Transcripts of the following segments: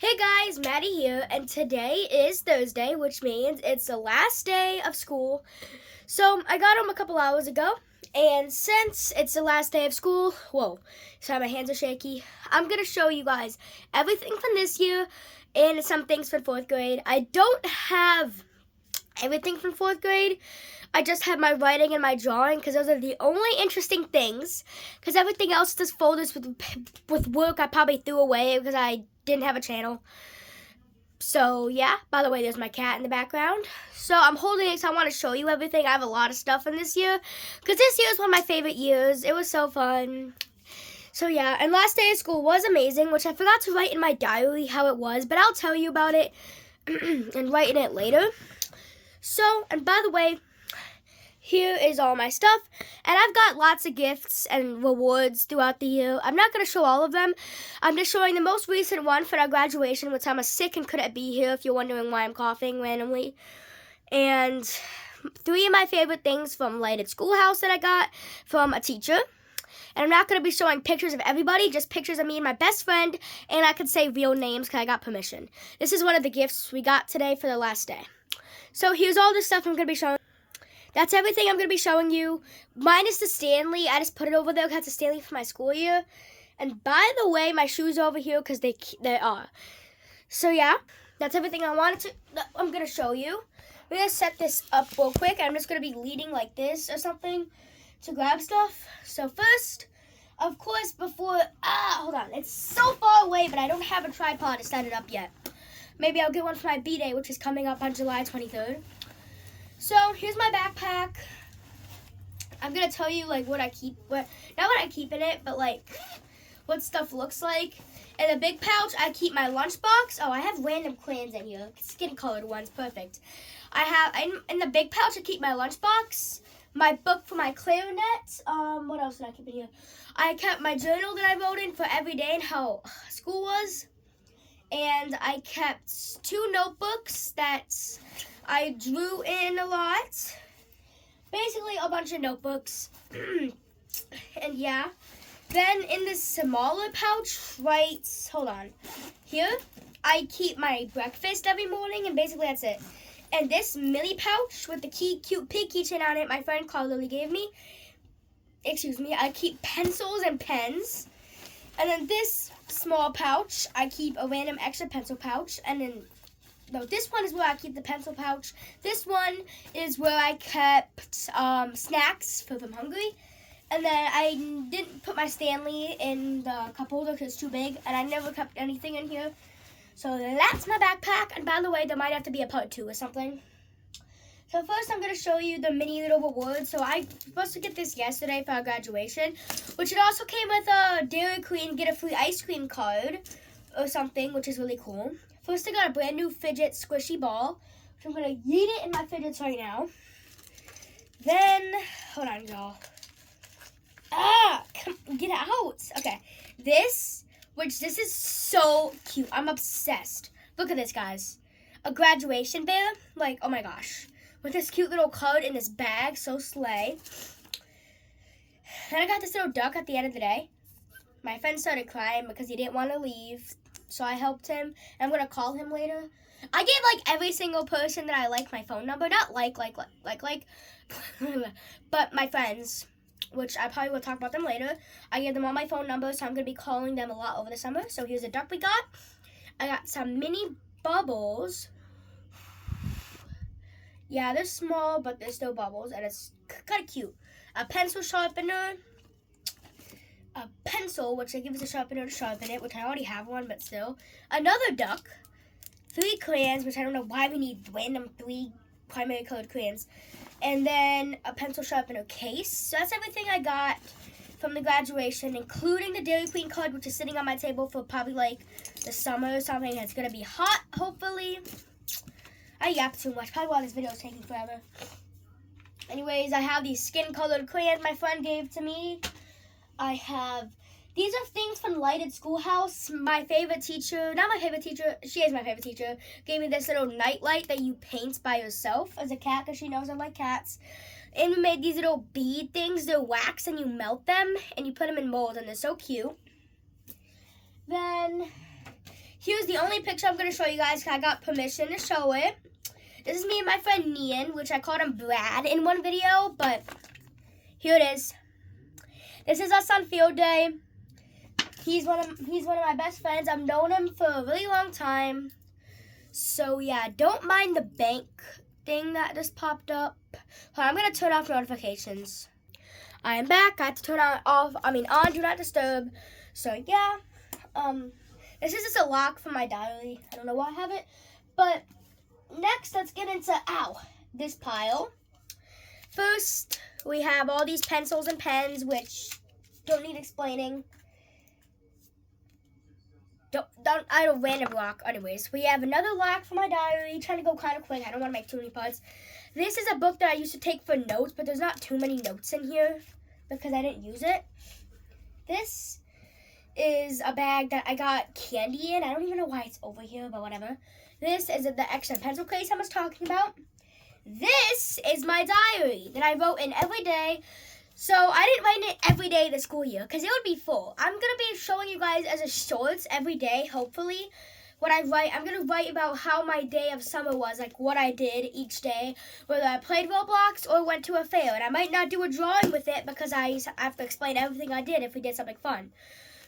Hey guys, Maddie here, and today is Thursday, which means it's the last day of school. So I got home a couple hours ago, and since it's the last day of school, whoa, sorry, my hands are shaky. I'm gonna show you guys everything from this year and some things from fourth grade. I don't have everything from fourth grade. I just have my writing and my drawing because those are the only interesting things. Because everything else, this folders with work, I probably threw away because I didn't have a channel. So yeah, by the way, there's my cat in the background. So I'm holding it, so I want to show you everything. I have a lot of stuff in this year because this year is one of my favorite years. It was so fun. So yeah, and last day of school was amazing, which I forgot to write in my diary how it was, but I'll tell you about it and write in it later. So, and by the way, here is all my stuff, and I've got lots of gifts and rewards throughout the year. I'm not going to show all of them. I'm just showing the most recent one for our graduation, which I'm sick and couldn't be here if you're wondering why I'm coughing randomly. And 3 of my favorite things from Lighted Schoolhouse that I got from a teacher. And I'm not going to be showing pictures of everybody, just pictures of me and my best friend, and I can say real names because I got permission. This is one of the gifts we got today for the last day. So here's all the stuff I'm going to be showing. That's everything I'm going to be showing you. Minus the Stanley. I just put it over there because it's a Stanley for my school year. And by the way, my shoes are over here because they are. So yeah, that's everything I'm going to show you. I'm going to set this up real quick. I'm just going to be leading like this or something to grab stuff. So first, of course, hold on. It's so far away, but I don't have a tripod to set it up yet. Maybe I'll get one for my B-Day, which is coming up on July 23rd. So here's my backpack. I'm gonna tell you like not what I keep in it, but like what stuff looks like. In the big pouch, I keep my lunchbox. Oh, I have random crayons in here, skin colored ones, perfect. In the big pouch, I keep my lunchbox, my book for my clarinet. What else did I keep in here? I kept my journal that I wrote in for every day and how school was. And I kept 2 notebooks that I drew in a lot. Basically a bunch of notebooks. And yeah. Then in this smaller pouch, hold on. Here, I keep my breakfast every morning, and basically that's it. And this mini pouch with the cute pig keychain on it, my friend Carly gave me. I keep pencils and pens. And then this small pouch, I keep a random extra pencil pouch. And then, this one is where I keep the pencil pouch. This one is where I kept snacks if I'm hungry. And then I didn't put my Stanley in the cup holder because it's too big. And I never kept anything in here. So that's my backpack. And by the way, there might have to be a part 2 or something. So first I'm going to show you the mini little rewards. So I was supposed to get this yesterday for our graduation, which it also came with a Dairy Queen get a free ice cream card or something, which is really cool. First I got a brand new fidget squishy ball, which I'm going to yeet it in my fidgets right now. Then, hold on y'all. Get out. Okay, this is so cute. I'm obsessed. Look at this, guys. A graduation bear, like, oh my gosh. With this cute little card in this bag, so slay. Then I got this little duck at the end of the day. My friend started crying because he didn't want to leave, so I helped him. And I'm going to call him later. I gave, like, every single person that I like my phone number. Not like, but my friends, which I probably will talk about them later. I gave them all my phone numbers, so I'm going to be calling them a lot over the summer. So here's a duck we got. I got some mini bubbles. Yeah, they're small, but they're still bubbles, and it's kind of cute. A pencil sharpener, a pencil, which they give us a sharpener to sharpen it, which I already have one, but still. Another duck, 3 crayons, which I don't know why we need random 3 primary colored crayons, and then a pencil sharpener case. So that's everything I got from the graduation, including the Dairy Queen card, which is sitting on my table for probably like the summer or something. It's going to be hot, hopefully. I yap too much, probably why this video is taking forever. Anyways, I have these skin-colored crayons my friend gave to me. These are things from Lighted Schoolhouse. My favorite teacher, not my favorite teacher, she is my favorite teacher, gave me this little night light that you paint by yourself as a cat because she knows I like cats. And we made these little bead things. They're wax and you melt them and you put them in molds and they're so cute. Then here's the only picture I'm going to show you guys because I got permission to show it. This is me and my friend Nian, which I called him Brad in one video, but here it is. This is us on field day. He's one of my best friends. I've known him for a really long time. So yeah, don't mind the bank thing that just popped up. I'm gonna turn off notifications. I am back. I had to turn on do not disturb. So yeah, this is just a lock from my diary. I don't know why I have it, but next let's get into this pile. First, we have all these pencils and pens, which don't need explaining. I don't random lock. Anyways, we have another lock for my diary. Trying to go kind of quick. I don't want to make too many parts. This is a book that I used to take for notes, but there's not too many notes in here because I didn't use it. This is a bag that I got candy in. I don't even know why it's over here, but whatever. This is the extra pencil case I was talking about. This is my diary that I wrote in every day. So I didn't write it every day this school year because it would be full. I'm going to be showing you guys as a shorts every day, hopefully. What I write, I'm going to write about how my day of summer was, like what I did each day, whether I played Roblox or went to a fair. And I might not do a drawing with it because I have to explain everything I did if we did something fun.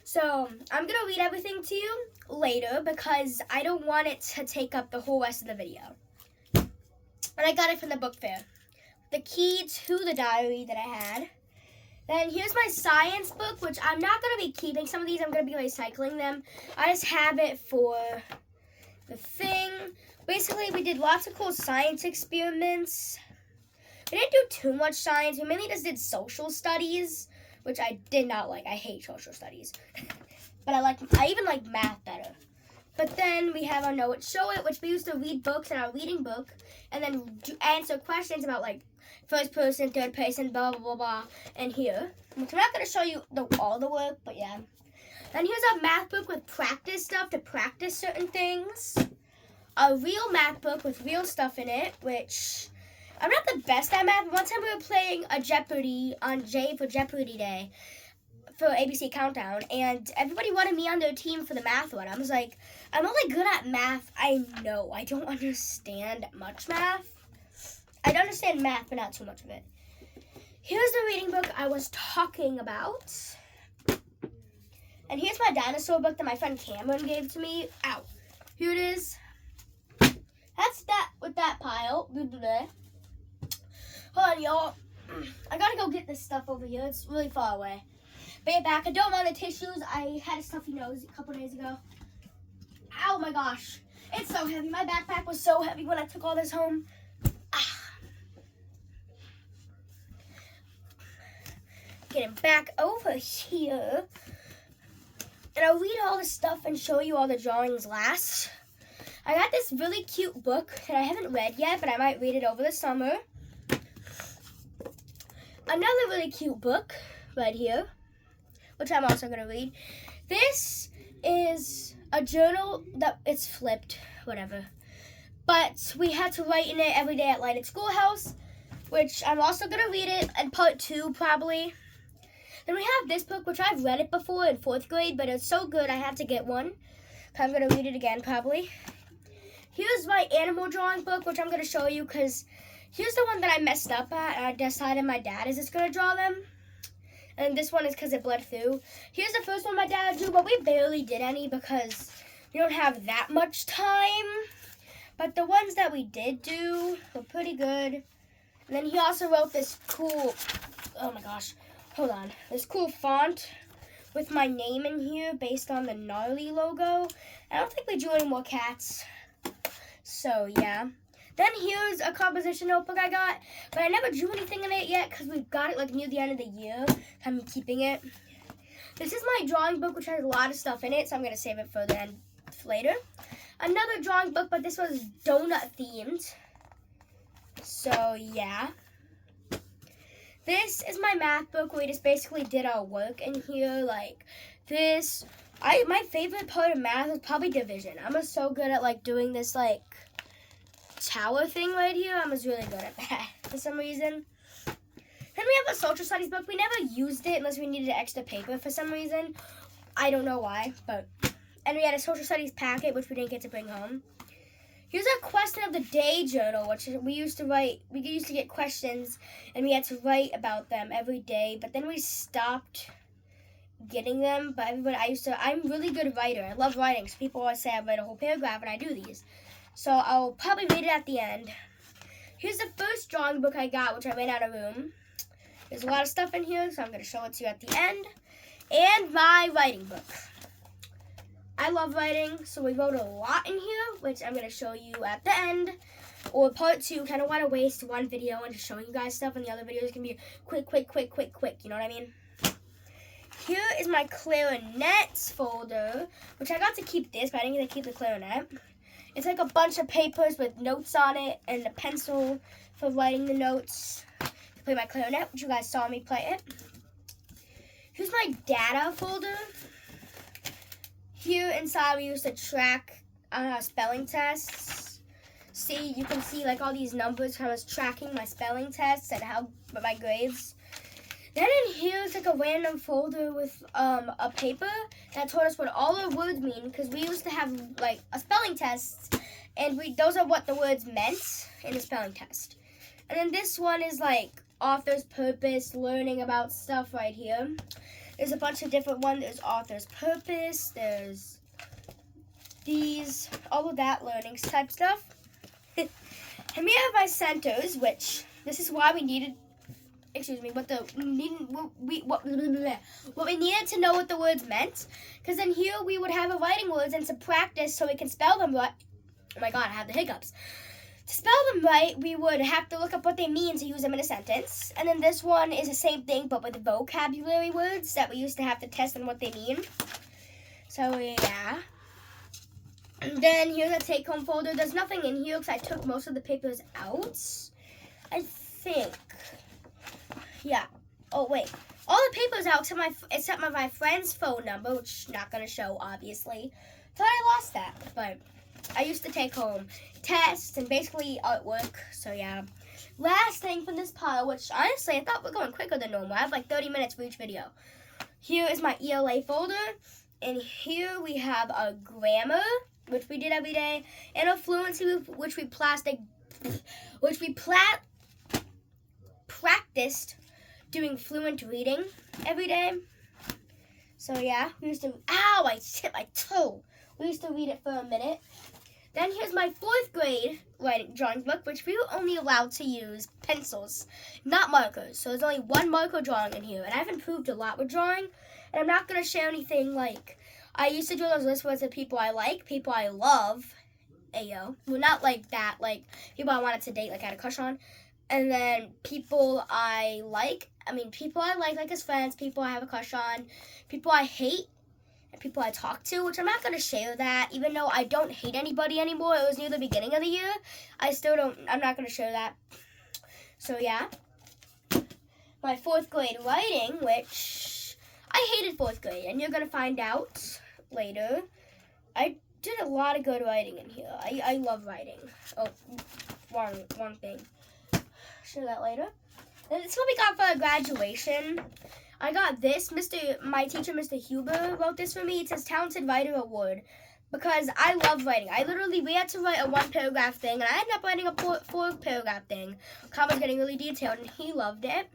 So I'm going to read everything to you later because I don't want it to take up the whole rest of the video. And I got it from the book fair. The key to the diary that I had. Then here's my science book, which I'm not going to be keeping. Some of these I'm going to be recycling them. I just have it for the thing. Basically, we did lots of cool science experiments. We didn't do too much science. We mainly just did social studies, which I did not like. I hate social studies. But I even like math better. But then we have our Know It, Show It, which we used to read books in our reading book and then answer questions about like first person, third person, blah, blah, blah, blah, and here. Which I'm not going to show you all the work, but yeah. Then here's our math book with practice stuff to practice certain things. A real math book with real stuff in it, which I'm not the best at math. One time we were playing a Jeopardy on J for Jeopardy Day for ABC Countdown, and everybody wanted me on their team for the math one. I was like, I'm only good at math. I know. I don't understand much math. I don't understand math, but not too much of it. Here's the reading book I was talking about. And here's my dinosaur book that my friend Cameron gave to me. Ow. Here it is. That's that with that pile. Hold on, y'all. I gotta go get this stuff over here. It's really far away. But back. I don't want the tissues. I had a stuffy nose a couple days ago. Ow, my gosh. It's so heavy. My backpack was so heavy when I took all this home. Getting back over here. And I'll read all the stuff and show you all the drawings last. I got this really cute book that I haven't read yet, but I might read it over the summer. Another really cute book right here, which I'm also going to read. This is a journal that it's flipped, whatever. But we had to write in it every day at Lighted Schoolhouse, which I'm also going to read it in part 2 probably. Then we have this book, which I've read it before in 4th grade, but it's so good I had to get one. I'm going to read it again probably. Here's my animal drawing book, which I'm going to show you because here's the one that I messed up at. I decided my dad is just going to draw them. And this one is because it bled through. Here's the first one my dad drew, but we barely did any because we don't have that much time. But the ones that we did do were pretty good. And then he also wrote this cool, oh my gosh, hold on. This cool font with my name in here based on the Gnarly logo. I don't think we drew any more cats. So yeah. Then here's a composition notebook I got, but I never drew anything in it yet because we got it like near the end of the year. I'm keeping it. This is my drawing book, which has a lot of stuff in it, so I'm going to save it for the end later. Another drawing book, but this was donut themed. So yeah. This is my math book where we just basically did our work in here. Like this. My favorite part of math is probably division. I'm just so good at like doing this like tower thing right here. I was really good at that for some reason. Then we have a social studies book. We never used it unless we needed extra paper for some reason. I don't know why, but and we had a social studies packet, which we didn't get to bring home. Here's our question of the day journal, which we used to write. We used to get questions, and we had to write about them every day. But then we stopped getting them. But I'm really good at writer. I love writing. So people always say I write a whole paragraph, and I do these. So I'll probably read it at the end. Here's the first drawing book I got, which I ran out of room. There's a lot of stuff in here, so I'm going to show it to you at the end. And my writing book. I love writing, so we wrote a lot in here, which I'm going to show you at the end. Or part 2, kind of want to waste one video and just showing you guys stuff, and the other videos can be quick, you know what I mean? Here is my clarinets folder, which I got to keep this, but I didn't get to keep the clarinet. It's like a bunch of papers with notes on it, and a pencil for writing the notes. To play my clarinet, which you guys saw me play it. Here's my data folder. Here inside we used to track spelling tests. See, you can see like all these numbers from us tracking my spelling tests and how my grades. Then in here is like a random folder with a paper that told us what all our words mean, because we used to have like a spelling test, and those are what the words meant in the spelling test. And then this one is like author's purpose, learning about stuff right here. There's a bunch of different ones. There's author's purpose. There's these, all of that learning type stuff. And we have my centers, which this is why we needed. Excuse me. What we needed to know what the words meant, because in here we would have a writing words and some practice so we can spell them right. Oh my God, I have the hiccups. To spell them right, we would have to look up what they mean to use them in a sentence. And then this one is the same thing, but with vocabulary words that we used to have to test on what they mean. So, yeah. And then here's a take-home folder. There's nothing in here because I took most of the papers out. I think. Yeah. Oh, wait. All the papers out except my friend's phone number, which I'm not going to show, obviously. Thought I lost that, but I used to take home tests and basically artwork, so yeah. Last thing from this pile, which honestly I thought we're going quicker than normal. I have like 30 minutes for each video. Here is my ELA folder, and here we have a grammar, which we did every day, and a fluency, which we practiced doing fluent reading every day. So yeah, we used to, ow, I hit my toe. We used to read it for a minute. Then here's my 4th grade drawing book, which we were only allowed to use pencils, not markers. So there's only one marker drawing in here. And I've improved a lot with drawing. And I'm not going to share anything like, I used to do those lists with the people I like, people I love. Ayo. Well, not like that, like people I wanted to date, like I had a crush on. And then people I like as friends, people I have a crush on, people I hate, and people I talk to, which I'm not going to share that, even though I don't hate anybody anymore. It was near the beginning of the year. I'm not going to share that. So, yeah. My 4th grade writing, which I hated 4th grade, and you're going to find out later. I did a lot of good writing in here. I love writing. Oh, wrong thing. Share that later. And this is what we got for graduation. I got this. My teacher, Mr. Huber, wrote this for me. It says Talented Writer Award, because I love writing. We had to write a 1-paragraph thing, and I ended up writing a 4-paragraph thing. Kyle was getting really detailed, and he loved it.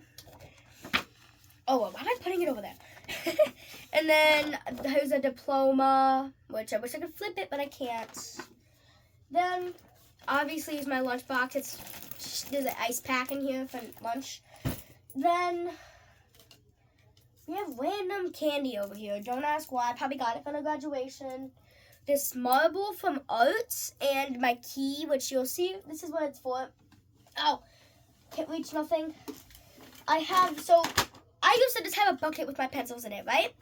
Oh, well, why am I putting it over there? And then here's a diploma, which I wish I could flip it, but I can't. Then, obviously, is my lunchbox. There's an ice pack in here for lunch. Then we have random candy over here. Don't ask why. I probably got it from the graduation. This marble from Arts and my key, which you'll see. This is what it's for. Oh, can't reach nothing. I used to just have a bucket with my pencils in it, right?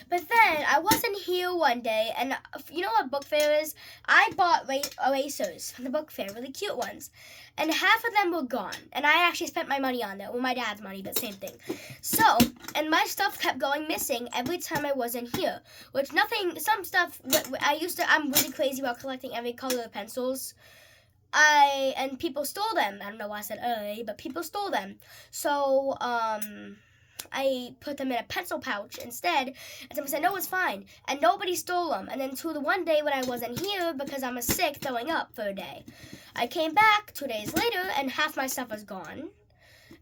But then I wasn't here one day, and you know what book fair is? I bought erasers from the book fair, really cute ones. And half of them were gone. And I actually spent my money on that. Well, my dad's money, but same thing. So, and my stuff kept going missing every time I wasn't here. I'm really crazy about collecting every color of pencils. And people stole them. I don't know why I said but people stole them. So, I put them in a pencil pouch instead, and someone said, no, it's fine. And nobody stole them. And then until the one day when I wasn't here because I was sick throwing up for a day. I came back 2 days later, and half my stuff was gone.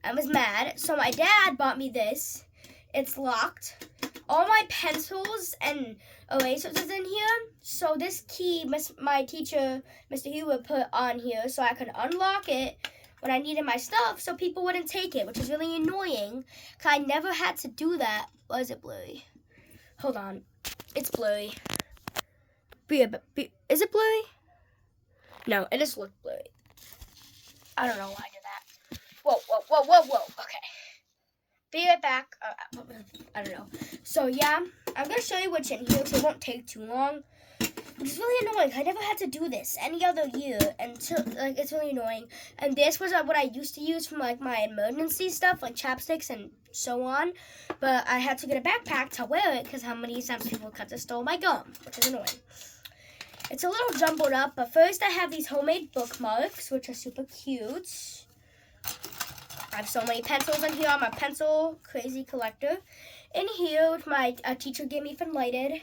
I was mad, so my dad bought me this. It's locked. All my pencils and erasers is in here. So this key, my teacher, Mr. Hugh, put on here so I could unlock it when I needed my stuff so people wouldn't take it, which is really annoying because I never had to do that. Or is it blurry? Hold on. It's blurry. Is it blurry? No, it just looked blurry. I don't know why I did that. Whoa. Okay. Be right back. I don't know. So, yeah, I'm going to show you what's in here so it won't take too long. It's really annoying. I never had to do this any other year until, like, it's really annoying. And this was what I used to use for, like, my emergency stuff, like chapsticks and so on. But I had to get a backpack to wear it because how many times people cut to stole my gum, which is annoying. It's a little jumbled up, but first I have these homemade bookmarks, which are super cute. I have so many pencils in here. I'm a pencil crazy collector. In here, which my teacher gave me from Lighted.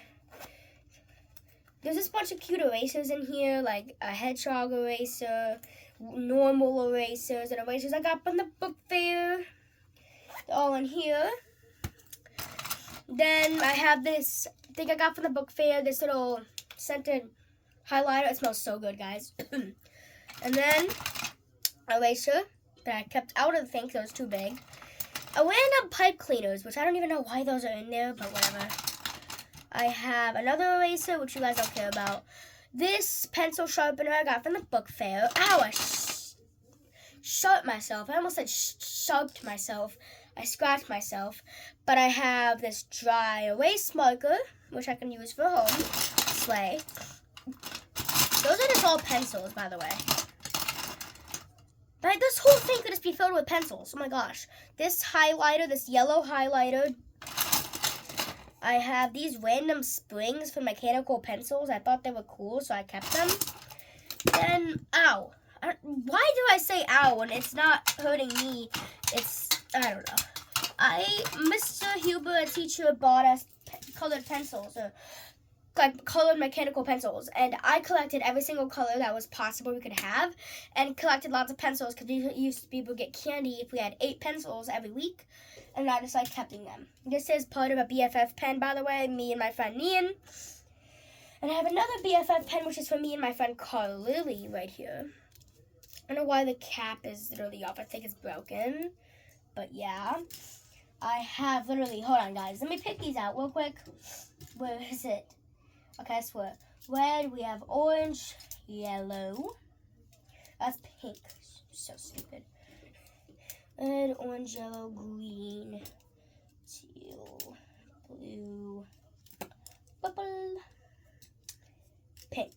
There's this bunch of cute erasers in here, like a hedgehog eraser, normal erasers, and erasers I got from the book fair. They're all in here. Then I have this thing I got from the book fair, this little scented highlighter. It smells so good, guys. And then eraser that I kept out of the thing because it was too big. A random pipe cleaners, which I don't even know why those are in there, but whatever. I have another eraser, which you guys don't care about. This pencil sharpener I got from the book fair. Ow, I sharped myself. I almost said sharped myself. I scratched myself. But I have this dry erase marker, which I can use for home. Slay. Those are just all pencils, by the way. But this whole thing could just be filled with pencils. Oh my gosh. This highlighter, this yellow highlighter. I have these random springs for mechanical pencils. I thought they were cool, so I kept them. Then, ow. Why do I say ow when it's not hurting me? I don't know. Mr. Huber, a teacher, bought us colored pencils, or like colored mechanical pencils, and I collected every single color that was possible we could have, and collected lots of pencils because we used to be able to get candy if we had 8 pencils every week, and I just like keeping them. This is part of a BFF pen, by the way, me and my friend Nian. And I have another BFF pen, which is for me and my friend Carl Lily right here. I don't know why the cap is literally off. I think it's broken, but yeah. I have literally, hold on guys, let me pick these out real quick. Where is it? Okay, I swear. Red, we have orange, yellow. That's pink. So stupid. Red, orange, yellow, green, teal, blue, purple, pink.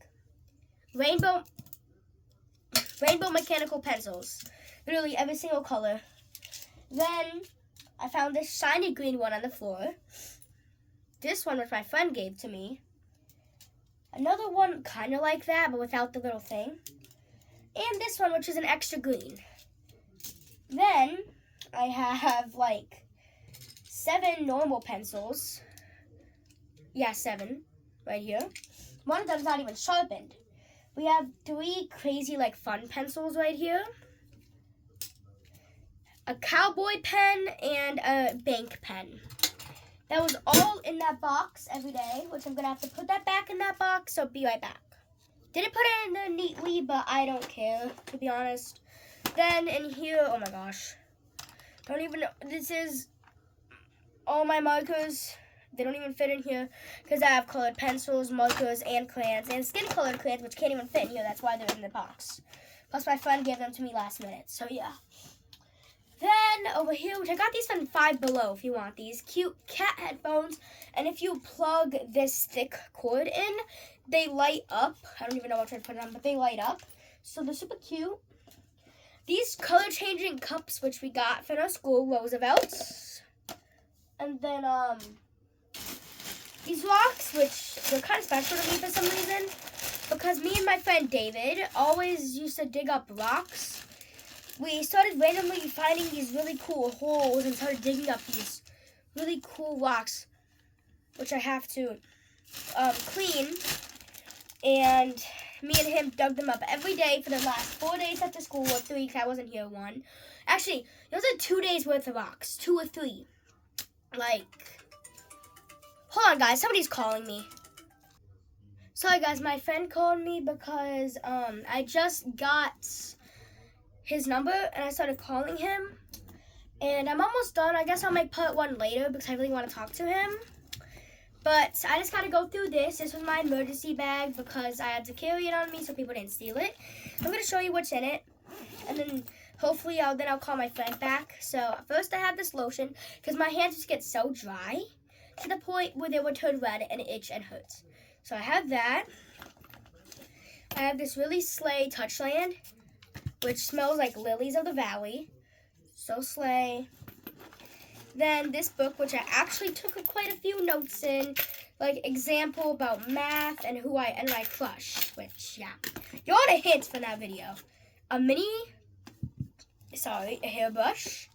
Rainbow mechanical pencils. Literally every single color. Then I found this shiny green one on the floor. This one, which my friend gave to me. Another one kind of like that, but without the little thing. And this one, which is an extra green. Then I have like 7 normal pencils. Yeah, 7 right here. One of them's not even sharpened. We have 3 crazy like fun pencils right here. A cowboy pen and a bank pen. That was all in that box every day, which I'm going to have to put that back in that box, so be right back. Didn't put it in there neatly, but I don't care, to be honest. Then in here, oh my gosh. Don't even know. This is all my markers. They don't even fit in here because I have colored pencils, markers, and crayons, and skin-colored crayons, which can't even fit in here. That's why they're in the box. Plus, my friend gave them to me last minute, so yeah. Then over here, which I got these from Five Below if you want these. Cute cat headphones. And if you plug this thick cord in, they light up. I don't even know what to put it on, but they light up. So they're super cute. These color-changing cups, which we got from our school, Roosevelt's. And then these rocks, which they're kind of special to me for some reason. Because me and my friend David always used to dig up rocks. We started randomly finding these really cool holes and started digging up these really cool rocks, which I have to clean. And me and him dug them up every day for the last 4 days after school, or 3 because I wasn't here one. Actually, those are 2 days worth of rocks, 2 or 3. Like, hold on guys, somebody's calling me. Sorry guys, my friend called me because I just got his number and I started calling him. And I'm almost done. I guess I'll make part 1 later because I really want to talk to him. But I just got to go through this. This was my emergency bag because I had to carry it on me so people didn't steal it. I'm going to show you what's in it. And then hopefully I'll call my friend back. So first I have this lotion because my hands just get so dry to the point where they would turn red and itch and hurt. So I have that. I have this really slay Touchland, which smells like lilies of the valley. So slay. Then this book, which I actually took quite a few notes in, like example about math and my crush, which yeah, you all had a hint from that video. A hairbrush,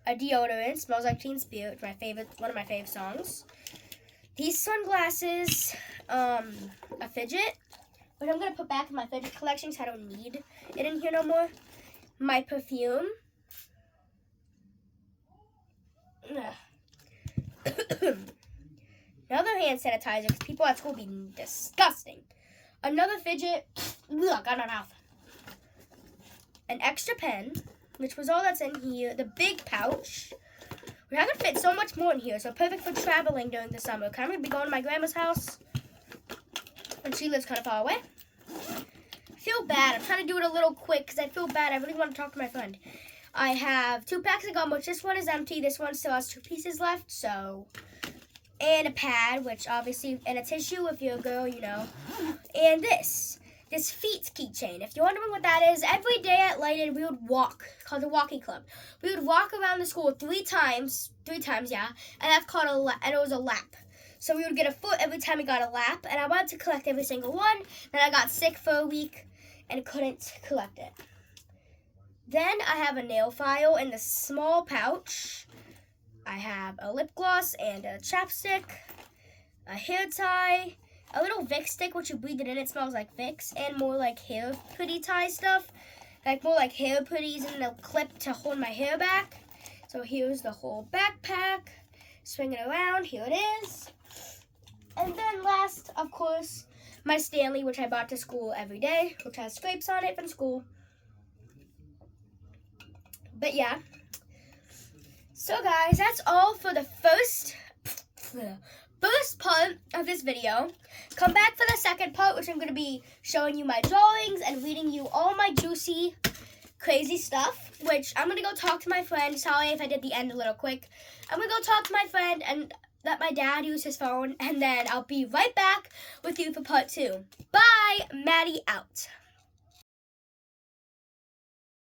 a deodorant, smells like Teen Spirit, one of my favorite songs. These sunglasses, a fidget, which I'm gonna put back in my fidget collection because I don't need it in here no more. My perfume. Another hand sanitizer because people at school be disgusting. Another fidget. Got my mouth. An extra pen, which was all that's in here. The big pouch. We're not gonna fit so much more in here, so perfect for traveling during the summer. I'm gonna be going to my grandma's house, and she lives kind of far away. I feel bad. I'm trying to do it a little quick because I feel bad. I really want to talk to my friend. I have 2 packs of gum, which this one is empty. This one still has 2 pieces left, so. And a pad, which obviously, and a tissue if you're a girl, you know. And this feet keychain. If you're wondering what that is, every day at Lighted, we would walk, called the walking club. We would walk around the school 3 times, yeah, and that's called and it was a lap. So we would get a foot every time we got a lap, and I wanted to collect every single one. Then I got sick for a week and couldn't collect it. Then I have a nail file in the small pouch. I have a lip gloss and a chapstick, a hair tie, a little Vicks stick, which you breathe it in, it smells like Vicks, and more like hair putty tie stuff, like more like hair putties and a clip to hold my hair back. So here's the whole backpack. Swing it around, here it is. And then last, of course, my Stanley, which I bought to school every day, which has scrapes on it from school. But yeah, so guys, that's all for the first part of this video. Come back for the second part, which I'm going to be showing you my drawings and reading you all my juicy, crazy stuff, which I'm going to go talk to my friend. Sorry if I did the end a little quick. I'm going to go talk to my friend and let my dad use his phone, and then I'll be right back with you for part 2. Bye, Maddie out.